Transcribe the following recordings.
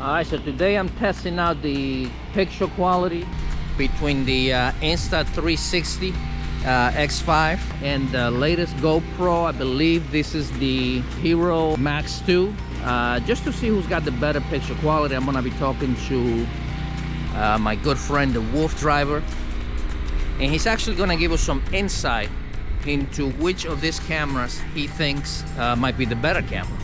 Alright, so today I'm testing out the picture quality between the Insta360 X5 and the latest GoPro. I believe this is the GoPro Max2. Just to see who's got the better picture quality, I'm gonna be talking to my good friend, the WoofDriver, and he's actually gonna give us some insight into which of these cameras he thinks might be the better camera.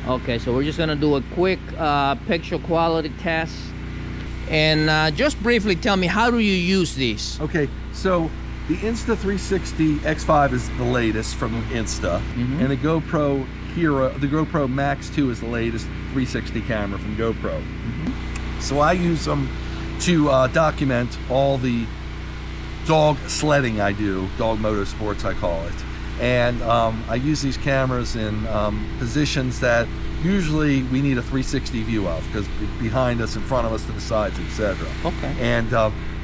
Okay, so we're just gonna do a quick picture quality test, and just briefly tell me, how do you use these? Okay, so the Insta360 X5 is the latest from Insta, and the GoPro Max2 is the latest 360 camera from GoPro. So I use them to document all the dog sledding I do, dog motorsports I call it. And I use these cameras in positions that usually we need a 360 view of, because behind us, in front of us, to the sides, etc. Okay. And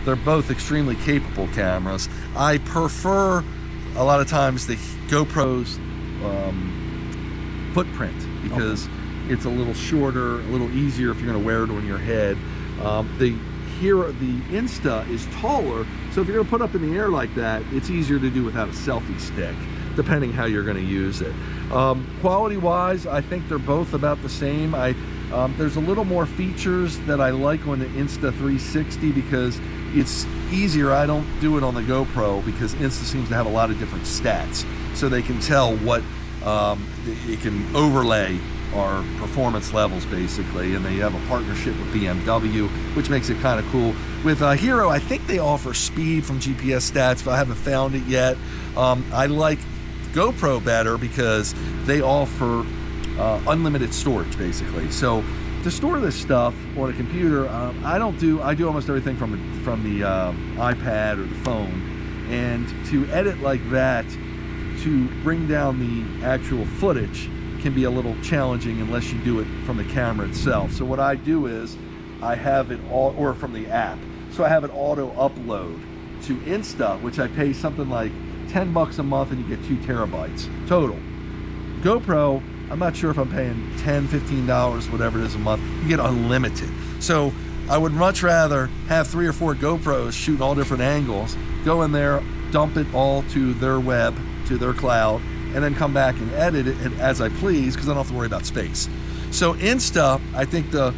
they're both extremely capable cameras. I prefer a lot of times the GoPro's footprint, because it's a little shorter, a little easier if you're going to wear it on your head. The Insta is taller, so if you're going to put up in the air like that, it's easier to do without a selfie stick, depending how you're going to use it. Quality wise, I think they're both about the same. There's a little more features that I like on the Insta360 because it's easier. I don't do it on the GoPro because Insta seems to have a lot of different stats, so they can tell what it can overlay our performance levels basically, and they have a partnership with BMW, which makes it kind of cool. With Hero, I think they offer speed from GPS stats, but I haven't found it yet. I like GoPro better because they offer unlimited storage basically. So to store this stuff on a computer, I do almost everything from the iPad or the phone, and to edit like that, to bring down the actual footage, can be a little challenging unless you do it from the camera itself. So what I do is I have it all, or from the app, so I have it auto upload to Insta, which I pay something like $10 a month, and you get 2 terabytes total. GoPro, I'm not sure if I'm paying $10, $15, whatever it is a month. You get unlimited. So I would much rather have 3 or 4 GoPros shooting all different angles, go in there, dump it all to their web, to their cloud, and then come back and edit it as I please, because I don't have to worry about space. So Insta, I think the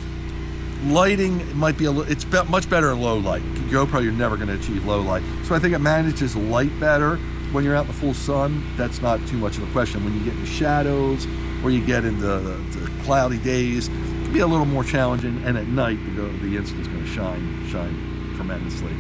lighting might be it's much better in low light. GoPro, you're never going to achieve low light. So I think it manages light better. When you're out in the full sun, that's not too much of a question. When you get into shadows, or you get into the cloudy days, it can be a little more challenging. And at night, the Insta is going to shine tremendously.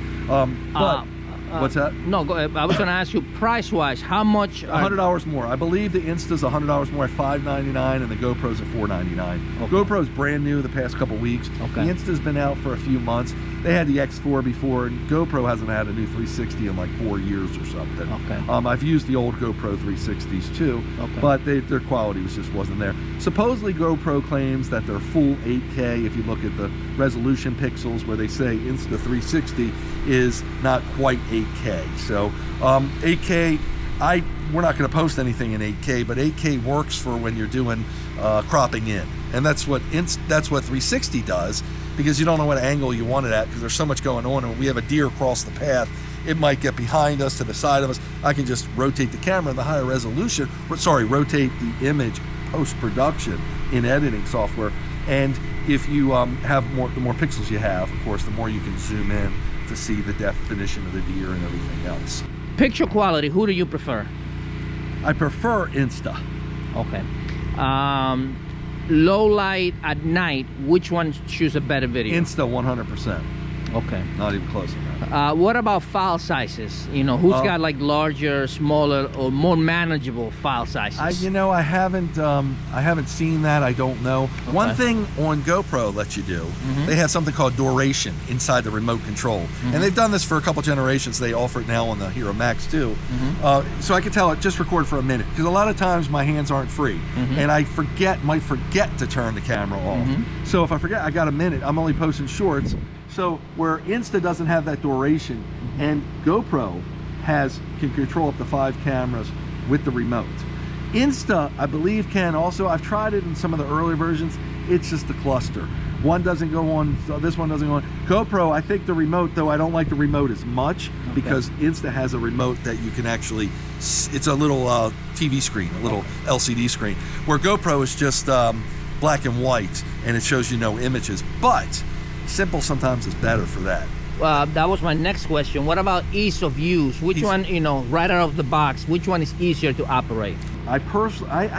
But what's that? No, go ahead. I was going to ask you, price-wise, how much? $100 more. I believe the Insta's $100 more at $599, and the GoPro's at $499. Okay. GoPro's brand new the past couple weeks. Okay. The Insta's been out for a few months. They had the X4 before, and GoPro hasn't had a new 360 in like 4 years or something. Okay. I've used the old GoPro 360s too, but their quality just wasn't there. Supposedly GoPro claims that they're full 8K. If you look at the resolution pixels, where they say Insta360 is not quite 8K. So 8K, we're not going to post anything in 8K, but 8K works for when you're doing cropping in, and that's what 360 does, because you don't know what angle you want it at, because there's so much going on. And when we have a deer across the path, it might get behind us, to the side of us. I can just rotate the camera in the higher resolution, rotate the image post-production in editing software. And if you have the more pixels you have, of course, the more you can zoom in to see the definition of the deer and everything else. Picture quality, who do you prefer? I prefer Insta. Okay. Low light at night, which one shoots a better video? Insta 100%. Okay. Not even close on that. What about file sizes? You know, who's got like larger, smaller, or more manageable file sizes? I haven't seen that. I don't know. Okay. One thing on GoPro lets you do, they have something called duration inside the remote control. And they've done this for a couple generations. They offer it now on the Hero Max2. So I can tell it just record for a minute, because a lot of times my hands aren't free, and I might forget to turn the camera off. So if I forget, I got a minute, I'm only posting shorts. So where Insta doesn't have that duration, and GoPro can control up to 5 cameras with the remote. Insta, I believe, can also. I've tried it in some of the earlier versions. It's just a cluster. One doesn't go on, so this one doesn't go on. GoPro, I think the remote, though I don't like the remote as much, because Insta has a remote that you can actually, it's a little TV screen, a little LCD screen, where GoPro is just black and white, and it shows you no images. But simple sometimes is better for that. That was my next question. What about ease of use? Which one, you know, right out of the box, which one is easier to operate? I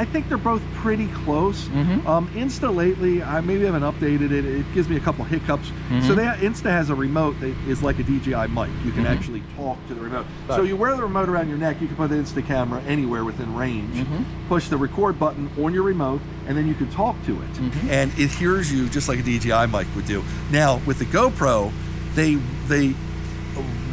think they're both pretty close. Insta lately, I maybe haven't updated it. It gives me a couple hiccups. So Insta has a remote that is like a DJI mic. You can actually talk to the remote. So you wear the remote around your neck, you can put the Insta camera anywhere within range, push the record button on your remote, and then you can talk to it. And it hears you just like a DJI mic would do. Now, with the GoPro, they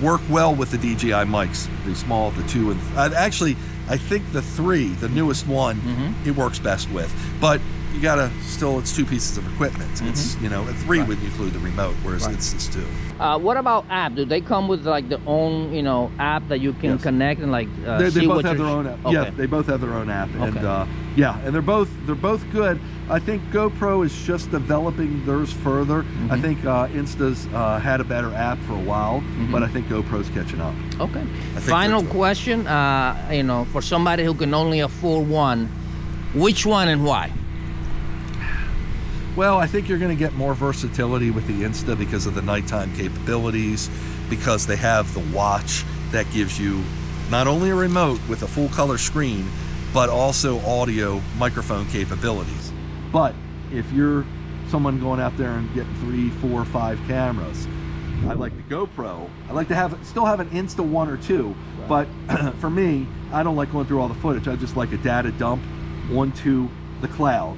work well with the DJI mics, the small, the 2, and actually, I think the 3, the newest one, it works best with. But you gotta still, it's 2 pieces of equipment. It's, you know, a 3 would include the remote, whereas it's 2. What about app? Do they come with like their own, you know, app that you can connect and like they both have their own app. Yeah, they both have their own app, and yeah, and they're both good. I think GoPro is just developing theirs further. I think Insta's had a better app for a while, but I think GoPro's catching up. Okay. Final question, you know, for somebody who can only afford one, which one and why? Well, I think you're going to get more versatility with the Insta because of the nighttime capabilities, because they have the watch that gives you not only a remote with a full color screen, but also audio microphone capabilities. But if you're someone going out there and getting 3, 4, 5 cameras, I like the GoPro. I like to still have an Insta 1 or 2, but for me, I don't like going through all the footage. I just like a data dump onto the cloud.